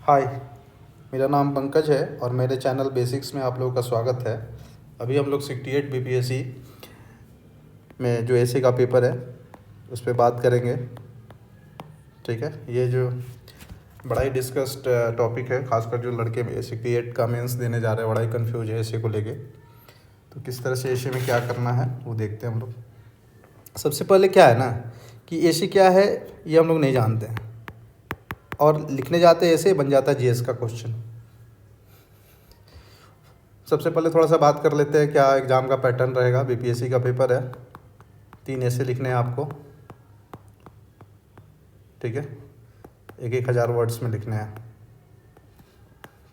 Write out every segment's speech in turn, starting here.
हाय, मेरा नाम पंकज है और मेरे चैनल बेसिक्स में आप लोगों का स्वागत है। अभी हम लोग 68 बीपीएससी में जो एसए का पेपर है उस पर बात करेंगे। ठीक है, ये जो बड़ा ही डिस्कस्ड टॉपिक है, खासकर जो लड़के 68 का मेंस देने जा रहे हैं, बड़ा ही कंफ्यूज है एसए को लेके। तो किस तरह से एसए में क्या करना है वो देखते हैं हम लोग। सबसे पहले क्या है ना कि एसए क्या है ये हम लोग नहीं जानते हैं, और लिखने जाते ऐसे बन जाता है जीएस का क्वेश्चन। सबसे पहले थोड़ा सा बात कर लेते हैं क्या एग्ज़ाम का पैटर्न रहेगा। बीपीएससी का पेपर है, 3 ऐसे लिखने हैं आपको। ठीक है, 1,000 वर्ड्स में लिखने हैं।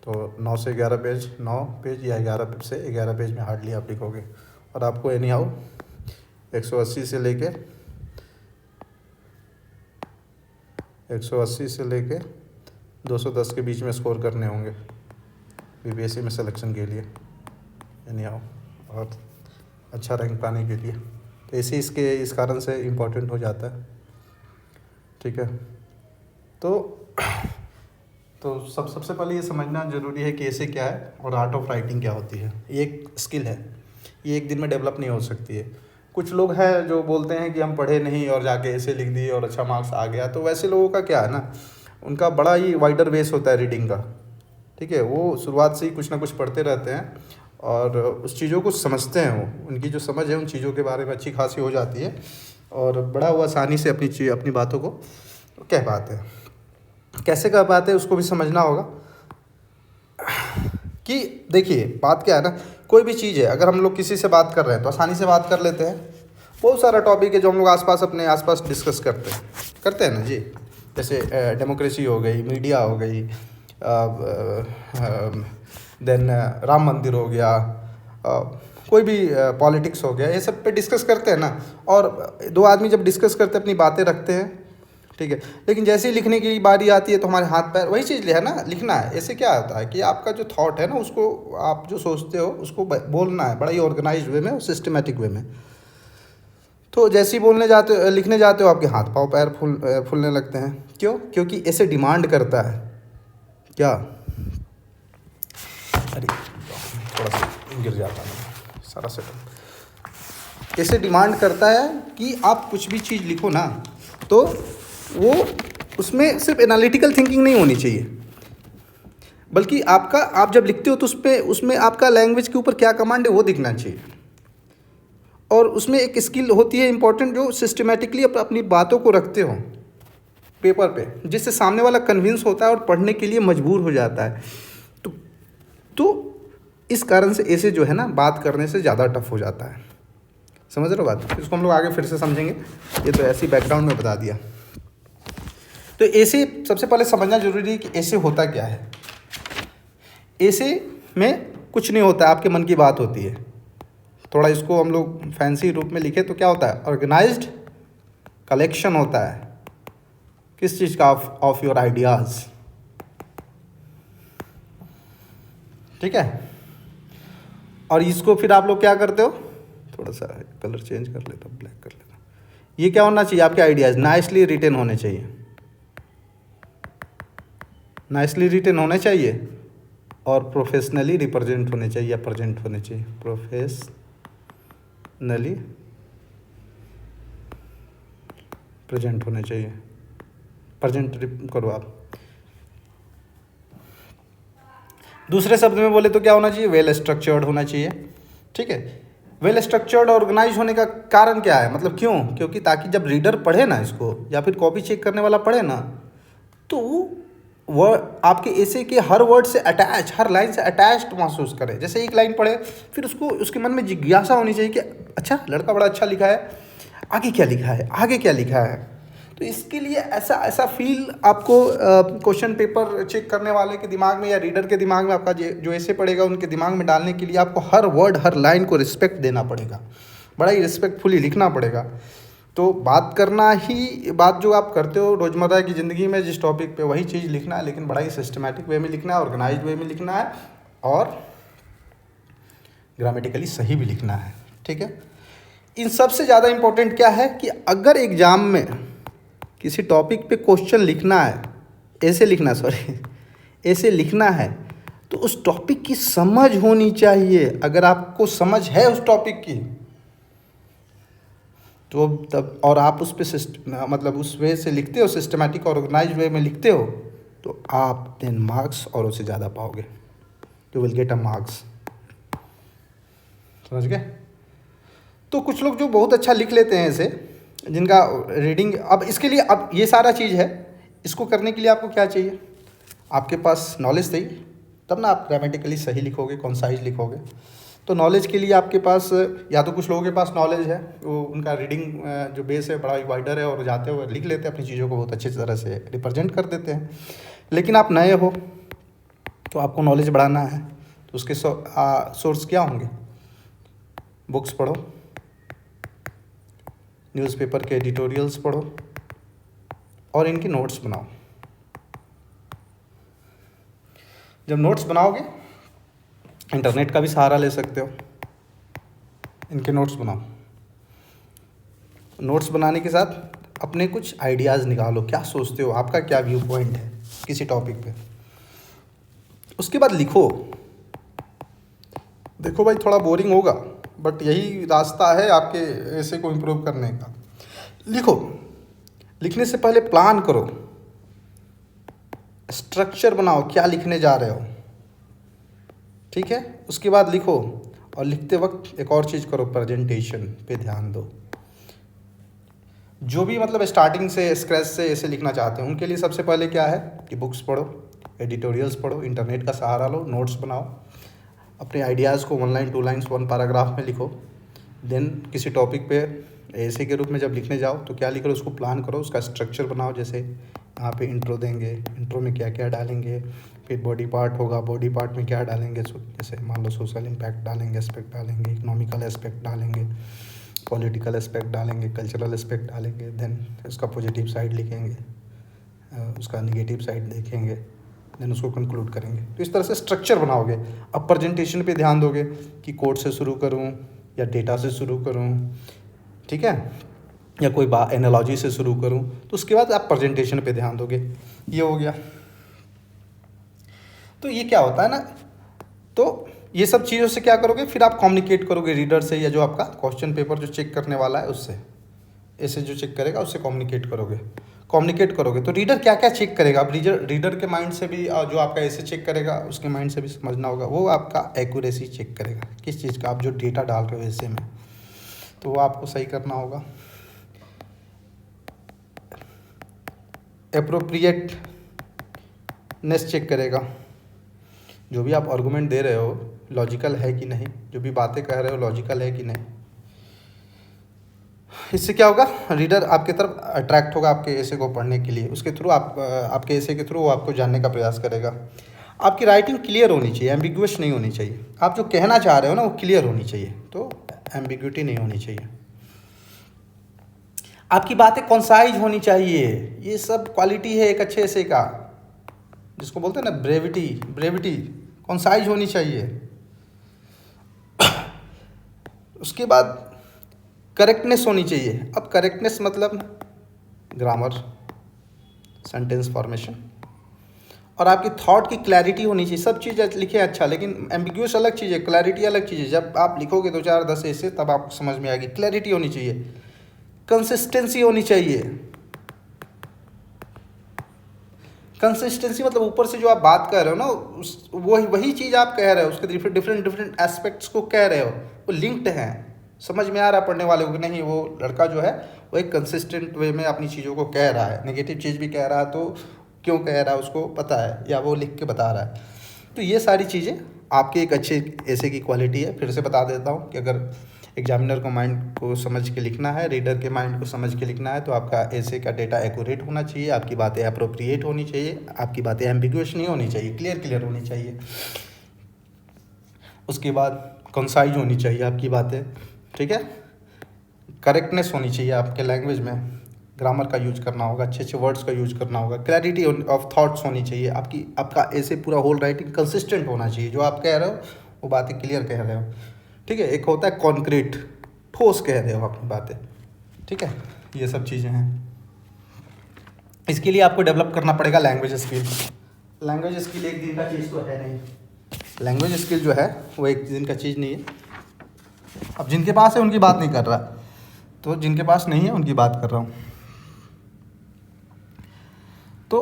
तो 9 से 11 पेज, 9 पेज या 11 से 11 पेज में हार्डली आप लिखोगे। और आपको एनी हाउ 180 से लेके 210 के बीच में स्कोर करने होंगे बीपीएससी में सिलेक्शन के लिए, यानी आओ और अच्छा रैंक पाने के लिए। तो ऐसे इसके इस कारण से इम्पोर्टेंट हो जाता है। ठीक है, तो सबसे पहले ये समझना ज़रूरी है कि ऐसे क्या है और आर्ट ऑफ राइटिंग क्या होती है। ये एक स्किल है, ये एक दिन में डेवलप नहीं हो सकती है। कुछ लोग हैं जो बोलते हैं कि हम पढ़े नहीं और जाके ऐसे लिख दिए और अच्छा मार्क्स आ गया। तो वैसे लोगों का क्या है ना, उनका बड़ा ही वाइडर बेस होता है रीडिंग का। ठीक है, वो शुरुआत से ही कुछ ना कुछ पढ़ते रहते हैं और उस चीज़ों को समझते हैं। वो उनकी जो समझ है उन चीज़ों के बारे में अच्छी खासी हो जाती है और बड़ा वो आसानी से अपनी बातों को कह पाते हैं। कैसे कह पाते हैं उसको भी समझना होगा। कि देखिए बात क्या है ना, कोई भी चीज़ है, अगर हम लोग किसी से बात कर रहे हैं तो आसानी से बात कर लेते हैं। बहुत सारा टॉपिक है जो हम लोग अपने आसपास डिस्कस करते हैं ना जी। जैसे डेमोक्रेसी हो गई, मीडिया हो गई, देन राम मंदिर हो गया, कोई भी पॉलिटिक्स हो गया, ये सब पे डिस्कस करते हैं ना। और दो आदमी जब डिस्कस करते हैं अपनी बातें रखते हैं, ठीक है। लेकिन जैसे ही लिखने की बारी आती है तो हमारे हाथ पैर वही चीज़ है ना, लिखना है। ऐसे क्या होता है कि आपका जो थॉट है ना, उसको आप जो सोचते हो उसको बोलना है बड़ा ही ऑर्गेनाइज्ड वे में और सिस्टमेटिक वे में। तो जैसे ही लिखने जाते हो आपके हाथ पाँव पैर फूलने लगते हैं। क्यों? क्योंकि ऐसे डिमांड करता है क्या, अरे थोड़ा सा गिर जाता है सारा सेटअप। ऐसे डिमांड करता है कि आप कुछ भी चीज़ लिखो ना, तो वो उसमें सिर्फ एनालिटिकल थिंकिंग नहीं होनी चाहिए, बल्कि आप जब लिखते हो तो उसमें आपका लैंग्वेज के ऊपर क्या कमांड है वो दिखना चाहिए। और उसमें एक स्किल होती है इंपॉर्टेंट, जो सिस्टमेटिकली अपनी बातों को रखते हो पेपर पे, जिससे सामने वाला कन्विंस होता है और पढ़ने के लिए मजबूर हो जाता है। तो इस कारण से ऐसे जो है ना, बात करने से ज़्यादा टफ हो जाता है। समझ रहे हो बात? इसको हम लोग आगे फिर से समझेंगे, ये तो ऐसी बैकग्राउंड में बता दिया। तो ऐसे सबसे पहले समझना जरूरी है कि ऐसे होता क्या है। ऐसे में कुछ नहीं होता, आपके मन की बात होती है। थोड़ा इसको हम लोग फैंसी रूप में लिखे तो क्या होता है, ऑर्गेनाइज्ड कलेक्शन होता है। किस चीज़ का? Of your ideas. ठीक है, और इसको फिर आप लोग क्या करते हो, थोड़ा सा कलर चेंज कर लेता हूँ, ब्लैक कर लेता हूँ। ये क्या होना चाहिए, आपके आइडियाज़ नाइसली रिटन होने चाहिए, नाइसली रिटन होने चाहिए और प्रोफेशनली रिप्रेजेंट होने चाहिए या प्रेजेंट होने चाहिए। प्रोफेशनली प्रेजेंट होने चाहिए, प्रेजेंट करो आप। दूसरे शब्द में बोले तो क्या होना चाहिए, वेल स्ट्रक्चर्ड होना चाहिए। ठीक है, वेल स्ट्रक्चर्ड ऑर्गेनाइज होने का कारण क्या है, मतलब क्यों? क्योंकि ताकि जब रीडर पढ़े ना इसको, या फिर कॉपी चेक करने वाला पढ़े ना, तो वह आपके ऐसे के हर वर्ड से अटैच, हर लाइन से अटैच्ड महसूस करे। जैसे एक लाइन पढ़े, फिर उसको उसके मन में जिज्ञासा होनी चाहिए कि अच्छा लड़का बड़ा अच्छा लिखा है, आगे क्या लिखा है, आगे क्या लिखा है। तो इसके लिए ऐसा फील आपको क्वेश्चन पेपर चेक करने वाले के दिमाग में या रीडर के दिमाग में, आपका जो ऐसे पढ़ेगा उनके दिमाग में डालने के लिए आपको हर वर्ड, हर लाइन को रिस्पेक्ट देना पड़ेगा, बड़ा ही रिस्पेक्टफुली लिखना पड़ेगा। तो बात करना ही, बात जो आप करते हो रोज़मर्रा की ज़िंदगी में जिस टॉपिक पे, वही चीज़ लिखना है, लेकिन बड़ा ही सिस्टमैटिक वे में लिखना है, ऑर्गेनाइज्ड वे में लिखना है और ग्रामेटिकली सही भी लिखना है। ठीक है, इन सबसे ज़्यादा इम्पोर्टेंट क्या है कि अगर एग्ज़ाम में किसी टॉपिक पे क्वेश्चन लिखना है, ऐसे लिखना, सॉरी ऐसे लिखना है तो उस टॉपिक की समझ होनी चाहिए। अगर आपको समझ है उस टॉपिक की तो तब, और आप उस पे मतलब उस वे से लिखते हो, सिस्टमेटिक और ऑर्गेनाइज वे में लिखते हो, तो आप 10 मार्क्स और उससे ज़्यादा पाओगे। You will get a marks. समझ गए? तो कुछ लोग जो बहुत अच्छा लिख लेते हैं ऐसे, जिनका रीडिंग, अब इसके लिए, अब ये सारा चीज़ है, इसको करने के लिए आपको क्या चाहिए? आपके पास नॉलेज चाहिए, तब ना आप ग्रामेटिकली सही लिखोगे, कॉन्साइज लिखोगे। तो नॉलेज के लिए आपके पास, या तो कुछ लोगों के पास नॉलेज है, वो उनका रीडिंग जो बेस है बड़ा वाइडर है, और जाते हुए लिख लेते हैं अपनी चीज़ों को, बहुत अच्छी तरह से रिप्रेजेंट कर देते हैं। लेकिन आप नए हो तो आपको नॉलेज बढ़ाना है, तो उसके सोर्स क्या होंगे? बुक्स पढ़ो, न्यूज़पेपर के एडिटोरियल्स पढ़ो, और इनकी नोट्स बनाओ। जब नोट्स बनाओगे, इंटरनेट का भी सहारा ले सकते हो, इनके नोट्स बनाओ। नोट्स बनाने के साथ अपने कुछ आइडियाज़ निकालो, क्या सोचते हो, आपका क्या व्यू पॉइंट है किसी टॉपिक पे। उसके बाद लिखो। देखो भाई, थोड़ा बोरिंग होगा, बट यही रास्ता है आपके ऐसे को इम्प्रूव करने का। लिखो। लिखने से पहले प्लान करो, स्ट्रक्चर बनाओ, क्या लिखने जा रहे हो, ठीक है? उसके बाद लिखो, और लिखते वक्त एक और चीज़ करो, प्रेजेंटेशन पे ध्यान दो। जो भी मतलब स्टार्टिंग से स्क्रैच से ऐसे लिखना चाहते हैं, उनके लिए सबसे पहले क्या है कि बुक्स पढ़ो, एडिटोरियल्स पढ़ो, इंटरनेट का सहारा लो, नोट्स बनाओ, अपने आइडियाज़ को 1 लाइन 2 लाइन्स 1 पैराग्राफ में लिखो। देन किसी टॉपिक पे ऐसे के रूप में जब लिखने जाओ तो क्या लिख रहे हो उसको प्लान करो, उसका स्ट्रक्चर बनाओ। जैसे यहाँ पे इंट्रो देंगे, इंट्रो में क्या क्या डालेंगे, फिर बॉडी पार्ट होगा, बॉडी पार्ट में क्या डालेंगे, जैसे मान लो सोशल इम्पैक्ट डालेंगे, एस्पेक्ट डालेंगे, इकोनॉमिकल एस्पेक्ट डालेंगे, पॉलिटिकल एस्पेक्ट डालेंगे, कल्चरल एस्पेक्ट डालेंगे। देन उसका पॉजिटिव साइड लिखेंगे, उसका निगेटिव साइड देखेंगे, देन उसको कंक्लूड करेंगे। तो इस तरह से स्ट्रक्चर बनाओगे। अब प्रेजेंटेशन पे ध्यान दोगे कि कोड से शुरू करूँ या डेटा से शुरू करूँ, ठीक है, या कोई एनालॉजी से शुरू करूँ। तो उसके बाद आप प्रेजेंटेशन पे ध्यान दोगे। ये हो गया। तो ये क्या होता है ना, तो ये सब चीज़ों से क्या करोगे, फिर आप कम्युनिकेट करोगे रीडर से, या जो आपका क्वेश्चन पेपर जो चेक करने वाला है उससे, ऐसे जो चेक करेगा उससे कम्युनिकेट करोगे। तो रीडर क्या क्या चेक करेगा, अब रीडर के माइंड से भी, जो आपका ऐसे चेक करेगा उसके माइंड से भी समझना होगा। वो आपका एक्यूरेसी चेक करेगा, किस चीज़ का, आप जो डेटा डाल रहे हो ऐसे में, तो वो आपको सही करना होगा। एप्रोप्रिएटनेस चेक करेगा, जो भी आप आर्गूमेंट दे रहे हो लॉजिकल है कि नहीं, जो भी बातें कह रहे हो लॉजिकल है कि नहीं। इससे क्या होगा, रीडर आपके तरफ अट्रैक्ट होगा आपके ऐसे को पढ़ने के लिए। उसके थ्रू आपके ऐसे के थ्रू वो आपको जानने का प्रयास करेगा। आपकी राइटिंग क्लियर होनी चाहिए, एम्बिगुअस नहीं होनी चाहिए। आप जो कहना चाह रहे हो ना वो क्लियर होनी चाहिए, तो एम्बिग्यूटी नहीं होनी चाहिए। आपकी बातें कॉन्साइज होनी चाहिए। ये सब क्वालिटी है एक अच्छे ऐसे का, जिसको बोलते हैं ना ब्रेविटी कॉन्साइज होनी चाहिए। उसके बाद करेक्टनेस होनी चाहिए। अब करेक्टनेस मतलब ग्रामर, सेंटेंस फॉर्मेशन, और आपकी थॉट की क्लैरिटी होनी चाहिए। सब चीज़ लिखे अच्छा, लेकिन एम्बिग्यूस अलग चीज़ है, क्लैरिटी अलग चीज़ है। जब आप लिखोगे 2 4 10 ऐसे, तब आपको समझ में आएगी। क्लैरिटी होनी चाहिए, कंसिस्टेंसी होनी चाहिए। कंसिस्टेंसी मतलब ऊपर से जो आप बात कर रहे हो ना, वही चीज़ आप कह रहे हो, उसके डिफरेंट एस्पेक्ट्स को कह रहे हो, वो लिंक्ड हैं। समझ में आ रहा है पढ़ने वाले को नहीं, वो लड़का जो है वो एक कंसिस्टेंट वे में अपनी चीज़ों को कह रहा है। नेगेटिव चीज़ भी कह रहा है तो क्यों कह रहा है उसको पता है, या वो लिख के बता रहा है। तो ये सारी चीज़ें आपके एक अच्छे ऐसे की क्वालिटी है। फिर से बता देता हूँ कि अगर एग्जामिनर को माइंड को समझ के लिखना है, रीडर के माइंड को समझ के लिखना है, तो आपका ऐसे का डेटा एक्यूरेट होना चाहिए, आपकी बातें अप्रोप्रिएट होनी चाहिए, आपकी बातें एम्बिगुअस नहीं होनी चाहिए, क्लियर होनी चाहिए। उसके बाद कंसाइज होनी चाहिए आपकी बातें, ठीक है। करेक्टनेस होनी चाहिए आपके लैंग्वेज में, ग्रामर का यूज करना होगा, अच्छे वर्ड्स का यूज करना होगा। क्लैरिटी ऑफ थॉट्स होनी चाहिए आपका ऐसे पूरा होल राइटिंग कंसिस्टेंट होना चाहिए। जो आप कह रहे हो वो बातें क्लियर कह रहे हो, ठीक है। एक होता है कॉन्क्रीट, ठोस कह रहे हो अपनी बातें, ठीक है। ये सब चीज़ें हैं। इसके लिए आपको डेवलप करना पड़ेगा लैंग्वेज स्किल्स। लैंग्वेज स्किल एक दिन का चीज़ तो है नहीं। लैंग्वेज स्किल जो है वो एक दिन का चीज़ नहीं है। अब जिनके पास है उनकी बात नहीं कर रहा, तो जिनके पास नहीं है उनकी बात कर रहा हूँ। तो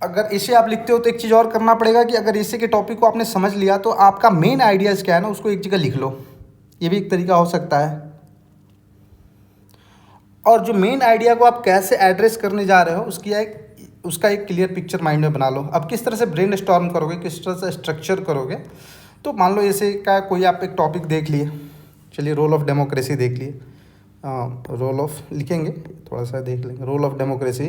अगर इसे आप लिखते हो तो एक चीज़ और करना पड़ेगा कि अगर इसे के टॉपिक को आपने समझ लिया तो आपका मेन आइडियाज़ क्या है ना, उसको एक जगह लिख लो। ये भी एक तरीका हो सकता है। और जो मेन आइडिया को आप कैसे एड्रेस करने जा रहे हो उसका एक क्लियर पिक्चर माइंड में बना लो। अब किस तरह से ब्रेन स्टॉर्म करोगे, किस तरह से स्ट्रक्चर करोगे, तो मान लो ऐसे का कोई आप एक टॉपिक देख लिए, चलिए रोल ऑफ डेमोक्रेसी देख लिए, रोल ऑफ लिखेंगे, थोड़ा सा देख लेंगे, role of democracy,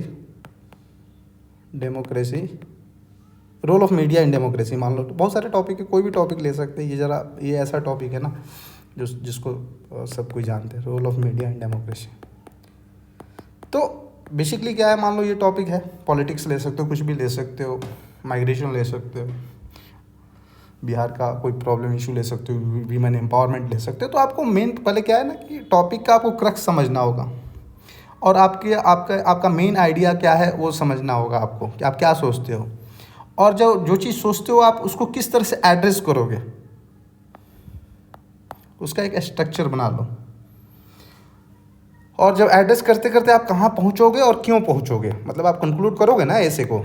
role of media in democracy मान लो। तो बहुत सारे टॉपिक है, कोई भी टॉपिक ले सकते हैं। ये ऐसा टॉपिक है ना जिसको सब कोई जानते हैं, role of media in democracy. तो बेसिकली क्या है, मान लो ये टॉपिक है, पॉलिटिक्स ले सकते हो, कुछ भी ले सकते हो, माइग्रेशन ले सकते हो, बिहार का कोई प्रॉब्लम इशू ले सकते हो, वीमेन एम्पावरमेंट ले सकते हो। तो आपको मेन पहले क्या है ना कि टॉपिक का आपको क्रक्स समझना होगा और आपका मेन आइडिया क्या है वो समझना होगा आपको कि आप क्या सोचते हो, और जो चीज़ सोचते हो आप उसको किस तरह से एड्रेस करोगे, उसका एक स्ट्रक्चर बना लो। और जब एड्रेस करते करते आप कहाँ पहुँचोगे और क्यों पहुँचोगे, मतलब आप कंक्लूड करोगे ना ऐसे को,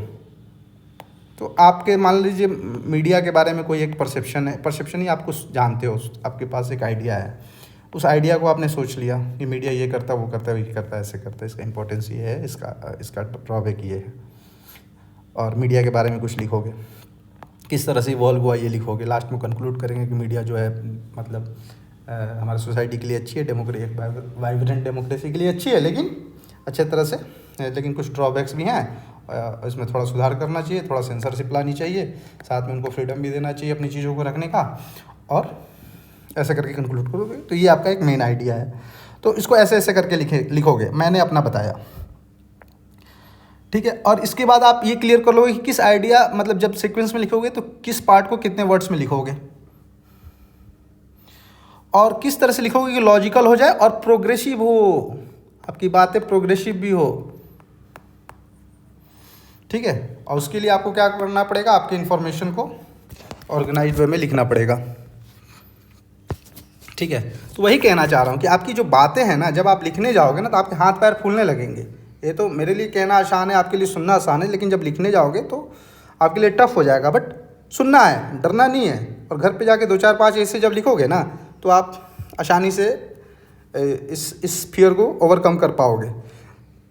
तो आपके मान लीजिए मीडिया के बारे में कोई एक परसेप्शन ही आपको जानते हो, आपके पास एक आइडिया है, उस आइडिया को आपने सोच लिया कि मीडिया ये करता, वो करता, ये करता, ऐसे करता है, इसका इंपॉर्टेंस ये है, इसका ड्रॉबैक ये है, और मीडिया के बारे में कुछ लिखोगे, किस तरह से इवॉल्व हुआ ये लिखोगे। लास्ट में कंक्लूड करेंगे कि मीडिया जो है मतलब हमारी सोसाइटी के लिए अच्छी है, वाइब्रेंट डेमोक्रेसी के लिए अच्छी है, लेकिन अच्छे तरह से, लेकिन कुछ ड्रॉबैक्स भी हैं, इसमें थोड़ा सुधार करना चाहिए, थोड़ा सेंसरशिप लानी चाहिए, साथ में उनको फ्रीडम भी देना चाहिए अपनी चीज़ों को रखने का, और ऐसे करके कंक्लूड करोगे। तो ये आपका एक मेन आइडिया है। तो इसको ऐसे ऐसे करके लिखोगे, मैंने अपना बताया, ठीक है। और इसके बाद आप ये क्लियर कर लोगे कि किस आइडिया, मतलब जब सीक्वेंस में लिखोगे तो किस पार्ट को कितने वर्ड्स में लिखोगे, और किस तरह से लिखोगे कि लॉजिकल हो जाए और प्रोग्रेसिव हो, आपकी बातें प्रोग्रेसिव भी हो, ठीक है। और उसके लिए आपको क्या करना पड़ेगा, आपकी इन्फॉर्मेशन को ऑर्गेनाइज्ड वे में लिखना पड़ेगा, ठीक है। तो वही कहना चाह रहा हूँ कि आपकी जो बातें हैं ना, जब आप लिखने जाओगे ना तो आपके हाथ पैर फूलने लगेंगे। ये तो मेरे लिए कहना आसान है, आपके लिए सुनना आसान है, लेकिन जब लिखने जाओगे तो आपके लिए टफ हो जाएगा। बट सुनना है, डरना नहीं है। और घर पे जाके 2 4 5 ऐसे जब लिखोगे ना तो आप आसानी से इस फियर को ओवरकम कर पाओगे,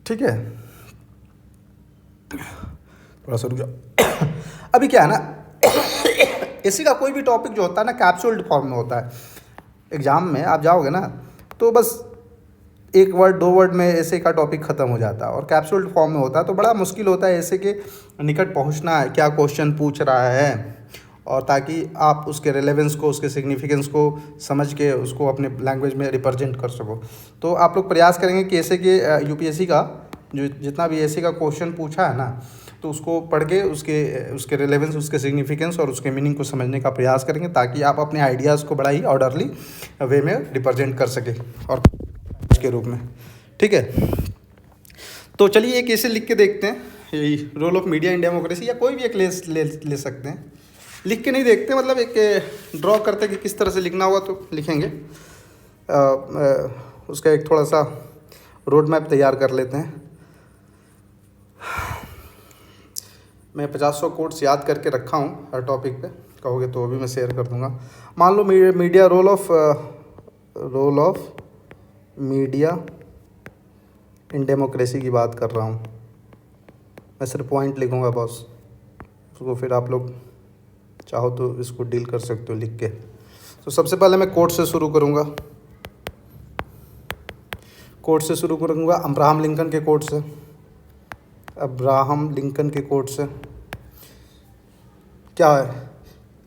ठीक है। थोड़ा सा रुक जाओ। अभी क्या है ना, इसी का कोई भी टॉपिक जो होता है ना कैप्सूल्ड फॉर्म में होता है। एग्ज़ाम में आप जाओगे ना तो बस 1 वर्ड 2 वर्ड में ऐसे का टॉपिक ख़त्म हो जाता है, और कैप्सूल्ड फॉर्म में होता है तो बड़ा मुश्किल होता है ऐसे के निकट पहुंचना है, क्या क्वेश्चन पूछ रहा है, और ताकि आप उसके रेलेवेंस को, उसके सिग्निफिकेंस को समझ के उसको अपने लैंग्वेज में रिप्रेजेंट कर सको। तो आप लोग प्रयास करेंगे कि ऐसे के यूपीएससी का जो जितना भी ऐसे का क्वेश्चन पूछा है ना, तो उसको पढ़ के उसके रेलेवेंस, उसके सिग्निफिकेंस और उसके मीनिंग को समझने का प्रयास करेंगे, ताकि आप अपने आइडियाज़ को बड़ा ही ऑर्डरली वे में रिप्रेजेंट कर सके और के रूप में, ठीक है। तो चलिए एक ऐसे लिख के देखते हैं, यही role of media in democracy, या कोई भी एक ले सकते हैं। लिख के नहीं देखते, मतलब एक ड्रॉ करते कि किस तरह से लिखना होगा तो लिखेंगे। उसका एक थोड़ा सा रोड मैप तैयार कर लेते हैं। मैं 50-100 कोट्स याद करके रखा हूँ हर टॉपिक पे, कहोगे तो अभी मैं शेयर कर दूँगा। मान लो media role of media in democracy की बात कर रहा हूँ। मैं सिर्फ पॉइंट लिखूँगा बॉस, उसको फिर आप लोग चाहो तो इसको डील कर सकते हो लिख के। तो सबसे पहले मैं कोट से शुरू करूँगा, अब्राहम लिंकन के कोट से। अब्राहम लिंकन के कोट से क्या है,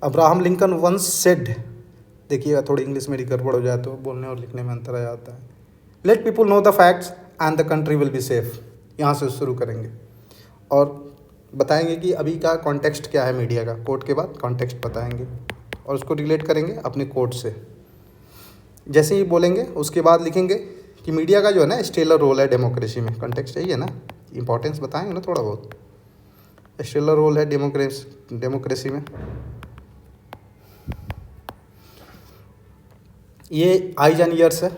अब्राहम लिंकन वंस सेड, देखिएगा थोड़ी इंग्लिश मेरी गड़बड़ हो जाए तो बोलने और लिखने में अंतर आ जाता है। Let people know the facts and the country will be safe, यहाँ से शुरू करेंगे और बताएंगे कि अभी का कॉन्टेक्स्ट क्या है मीडिया का। कोट के बाद कॉन्टेक्स्ट बताएंगे और उसको रिलेट करेंगे अपने कोट से। जैसे ही बोलेंगे उसके बाद लिखेंगे कि मीडिया का जो है ना स्टेलर रोल है डेमोक्रेसी में। कॉन्टेक्स्ट यही है ना, इंपॉर्टेंस बताएंगे ना थोड़ा बहुत। स्टेलर रोल है डेमोक्रेसी में। ये आइज एंड ईयर्स है,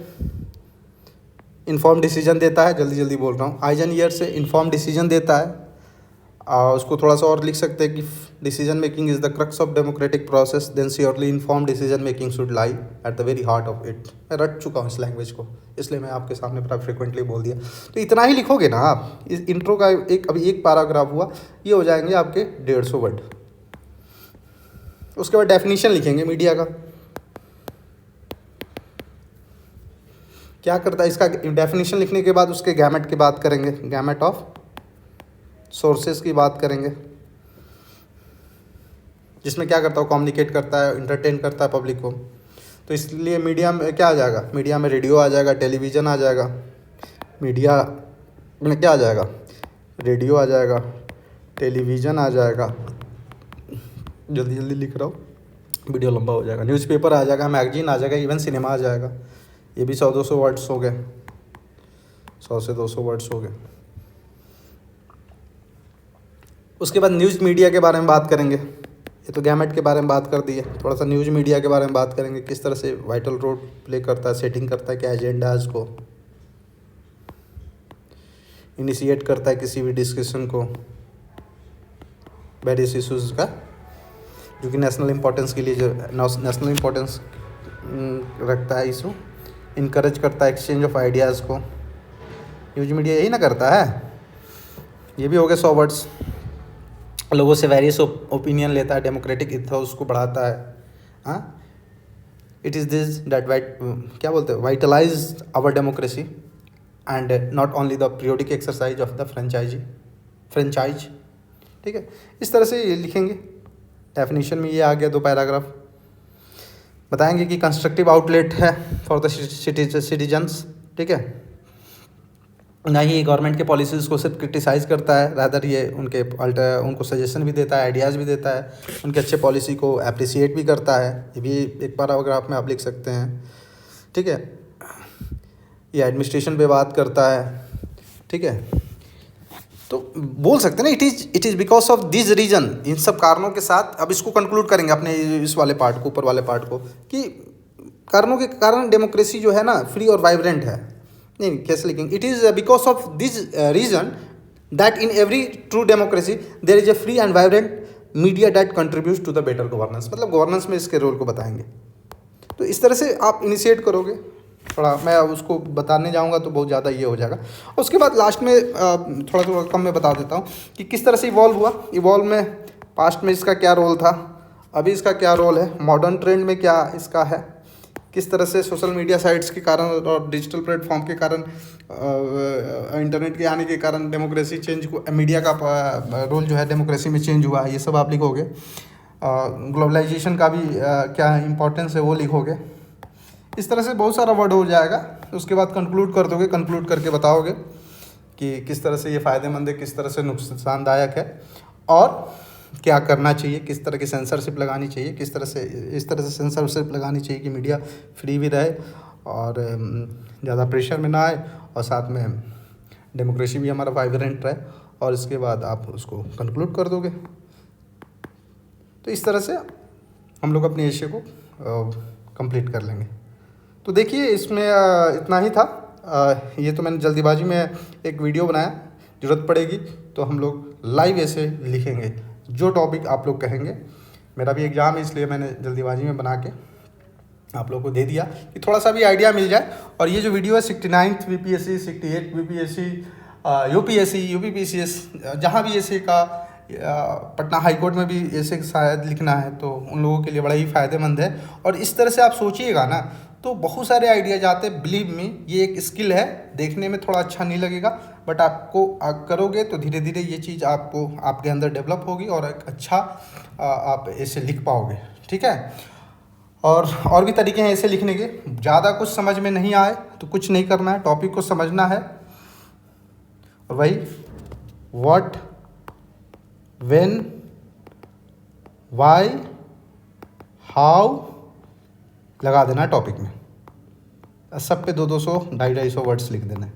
इन्फॉर्म डिसीजन देता है, जल्दी जल्दी बोल रहा हूँ। आइज एंड ईयर्स से इन्फॉर्म डिसीजन देता है। उसको थोड़ा सा और लिख सकते हैं कि decision making is the crux of democratic process, then surely inform decision making should lie at the very heart of it. मैं रट चुका हूँ इस लैंग्वेज को, इसलिए मैं आपके सामने बड़ा फ्रिक्वेंटली बोल दिया। तो इतना ही लिखोगे ना आप, इस इंट्रो का अभी एक पैराग्राफ हुआ, ये हो जाएंगे आपके 150 वर्ड। उसके बाद डेफिनेशन लिखेंगे मीडिया का, क्या करता है। इसका डेफिनेशन लिखने के बाद उसके गैमेट की बात करेंगे, गैमेट ऑफ सोर्सेज की बात करेंगे, जिसमें क्या करता है, कम्युनिकेट करता है, इंटरटेन करता है पब्लिक को। तो इसलिए मीडिया में क्या आ जाएगा, मीडिया में रेडियो आ जाएगा, टेलीविज़न आ जाएगा। मीडिया में क्या आ जाएगा, रेडियो आ जाएगा, टेलीविज़न आ जाएगा, जल्दी जल्दी लिख रहा हूँ, वीडियो लंबा हो जाएगा। न्यूज़पेपर आ जाएगा, मैगजीन आ जाएगा, इवन सिनेमा आ जाएगा। ये भी 100-200 वर्ड्स हो गए, 100 से 200 वर्ड्स हो गए। उसके बाद न्यूज़ मीडिया के बारे में बात करेंगे। ये तो गैमेट के बारे में बात कर दी है, थोड़ा सा न्यूज़ मीडिया के बारे में बात करेंगे, किस तरह से वाइटल रोल प्ले करता है, सेटिंग करता है, क्या एजेंडा है, उसको इनिशिएट करता है किसी भी डिस्कशन को, वेरियस इशूज़ का, जो कि नेशनल इम्पोर्टेंस के लिए, जो नेशनल इम्पोर्टेंस रखता है इशू, इनकरेज करता है एक्सचेंज ऑफ आइडियाज़ को। न्यूज़ मीडिया यही ना करता है। ये भी हो गए 100 वर्ड्स। लोगों से वेरियस ओपिनियन लेता है, डेमोक्रेटिक इथोस को बढ़ाता है। हाँ, इट इज़ दिस दैट क्या बोलते हैं, vitalise our democracy and not only the periodic exercise of the franchise. ठीक है, इस तरह से ये लिखेंगे। डेफिनेशन में ये आ गया 2 पैराग्राफ। बताएंगे कि कंस्ट्रक्टिव आउटलेट है फॉर द सिटीजन्स। ठीक है, ना ही गवर्नमेंट के पॉलिसीज़ को सिर्फ क्रिटिसाइज़ करता है, रादर ये उनको सजेशन भी देता है, आइडियाज़ भी देता है, उनके अच्छे पॉलिसी को अप्रिसिएट भी करता है। ये भी एक पैराग्राफ में आप लिख सकते हैं। ठीक है, ये एडमिनिस्ट्रेशन पे बात करता है। ठीक है, तो बोल सकते हैं ना, it is because of this reason, इन सब कारणों के साथ। अब इसको कंक्लूड करेंगे अपने इस वाले पार्ट को, ऊपर वाले पार्ट को, कि कारणों के कारण डेमोक्रेसी जो है ना फ्री और वाइब्रेंट है। नहीं, कैसे लिखेंगे, it is because of this reason that in every true democracy there is a free and vibrant media that contributes to the better governance. मतलब गवर्नेंस में इसके रोल को बताएंगे। तो इस तरह से आप इनिशिएट करोगे। थोड़ा मैं उसको बताने जाऊंगा तो बहुत ज़्यादा ये हो जाएगा। उसके बाद लास्ट में थोड़ा कम मैं बता देता हूँ कि किस तरह से इवॉल्व हुआ। इवॉल्व में पास्ट में इसका क्या रोल था, अभी इसका क्या रोल है, मॉडर्न ट्रेंड में क्या इसका है, किस तरह से सोशल मीडिया साइट्स के कारण और डिजिटल प्लेटफॉर्म के कारण, इंटरनेट के आने के कारण डेमोक्रेसी चेंज को, मीडिया का रोल जो है डेमोक्रेसी में चेंज हुआ, ये सब आप लिखोगे। ग्लोबलाइजेशन का भी क्या इम्पोर्टेंस है वो लिखोगे। इस तरह से बहुत सारा वर्ड हो जाएगा। उसके बाद कंक्लूड कर दोगे, कंक्लूड करके बताओगे कि किस तरह से ये फ़ायदेमंद है, किस तरह से नुकसानदायक है, और क्या करना चाहिए, किस तरह की सेंसरशिप लगानी चाहिए, किस तरह से इस तरह से सेंसरशिप लगानी चाहिए कि मीडिया फ्री भी रहे और ज़्यादा प्रेशर में ना आए, और साथ में डेमोक्रेसी भी हमारा वाइब्रेंट रहे। और इसके बाद आप उसको कंक्लूड कर दोगे। तो इस तरह से हम लोग अपने एशे को कंप्लीट कर लेंगे। तो देखिए, इसमें इतना ही था। ये तो मैंने जल्दीबाजी में एक वीडियो बनाया, ज़रूरत पड़ेगी तो हम लोग लाइव ऐसे लिखेंगे जो टॉपिक आप लोग कहेंगे। मेरा भी एग्ज़ाम है, इसलिए मैंने जल्दीबाजी में बना के आप लोगों को दे दिया कि थोड़ा सा भी आइडिया मिल जाए। और ये जो वीडियो है 69th BPSC, 68th BPSC, UPSC, UPPCS, जहाँ भी ऐसे का, पटना हाई कोर्ट में भी ऐसे शायद लिखना है, तो उन लोगों के लिए बड़ा ही फ़ायदेमंद है। और इस तरह से आप सोचिएगा ना तो बहुत सारे आइडियाज आते हैं। बिलीव में ये एक स्किल है, देखने में थोड़ा अच्छा नहीं लगेगा, बट आपको करोगे तो धीरे धीरे ये चीज़ आपको आपके अंदर डेवलप होगी और एक अच्छा आप ऐसे लिख पाओगे। ठीक है, और भी तरीके हैं ऐसे लिखने के। ज़्यादा कुछ समझ में नहीं आए तो कुछ नहीं करना है, टॉपिक को समझना है, और वही व्हाट, व्हेन, व्हाई, हाउ लगा देना है टॉपिक में। सब पे 200, 250 वर्ड्स लिख देना है।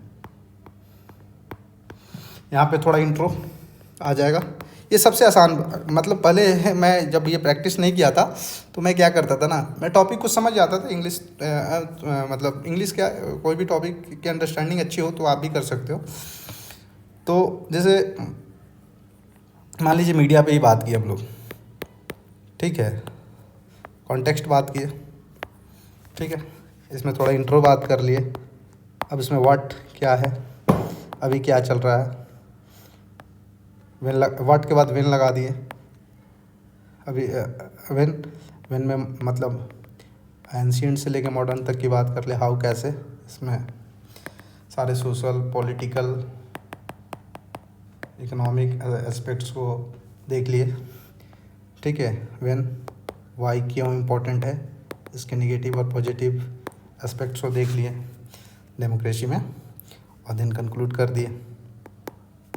यहाँ पे थोड़ा इंट्रो आ जाएगा। ये सबसे आसान, मतलब पहले मैं जब ये प्रैक्टिस नहीं किया था तो मैं क्या करता था ना, मैं टॉपिक को समझ जाता था इंग्लिश, मतलब इंग्लिश क्या, कोई भी टॉपिक की अंडरस्टैंडिंग अच्छी हो तो आप भी कर सकते हो। तो जैसे मान लीजिए मीडिया पे ही बात की हम लोग, ठीक है, कॉन्टेक्स्ट बात किए, ठीक है, इसमें थोड़ा इंट्रो बात कर लिए, अब इसमें व्हाट क्या है, अभी क्या चल रहा है, व्हाट के बाद व्हेन लगा दिए, अभी व्हेन में मतलब एंशिएंट से लेके मॉडर्न तक की बात कर ले, हाउ कैसे, इसमें सारे सोशल पॉलिटिकल इकोनॉमिक एस्पेक्ट्स को देख लिए, ठीक है, व्हेन वाई क्यों इम्पोर्टेंट है, इसके नेगेटिव और पॉजिटिव एस्पेक्ट्स को देख लिए डेमोक्रेसी में, और देन कंक्लूड कर दिए।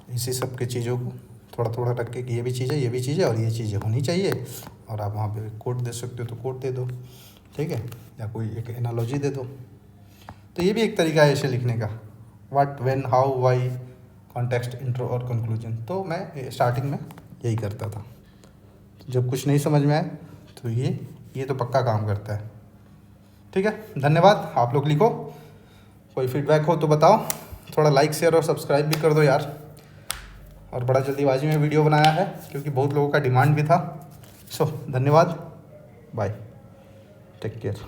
इसी सब के चीज़ों को थोड़ा थोड़ा रख के कि ये भी चीज़ है, ये भी चीज़ है, और ये चीज़ें होनी चाहिए, और आप वहाँ पे कोट दे सकते हो तो कोट दे दो, ठीक है, या कोई एक एनालॉजी दे दो। तो ये भी एक तरीका है इसे लिखने का, what when how why context intro और कंक्लूजन। तो मैं स्टार्टिंग में यही करता था। जब कुछ नहीं समझ में आए तो ये तो पक्का काम करता है, ठीक है। धन्यवाद। आप लोग लिखो, कोई फीडबैक हो तो बताओ, थोड़ा लाइक शेयर और सब्सक्राइब भी कर दो यार। और बड़ा जल्दीबाजी में वीडियो बनाया है क्योंकि बहुत लोगों का डिमांड भी था। सो धन्यवाद, बाय, टेक केयर।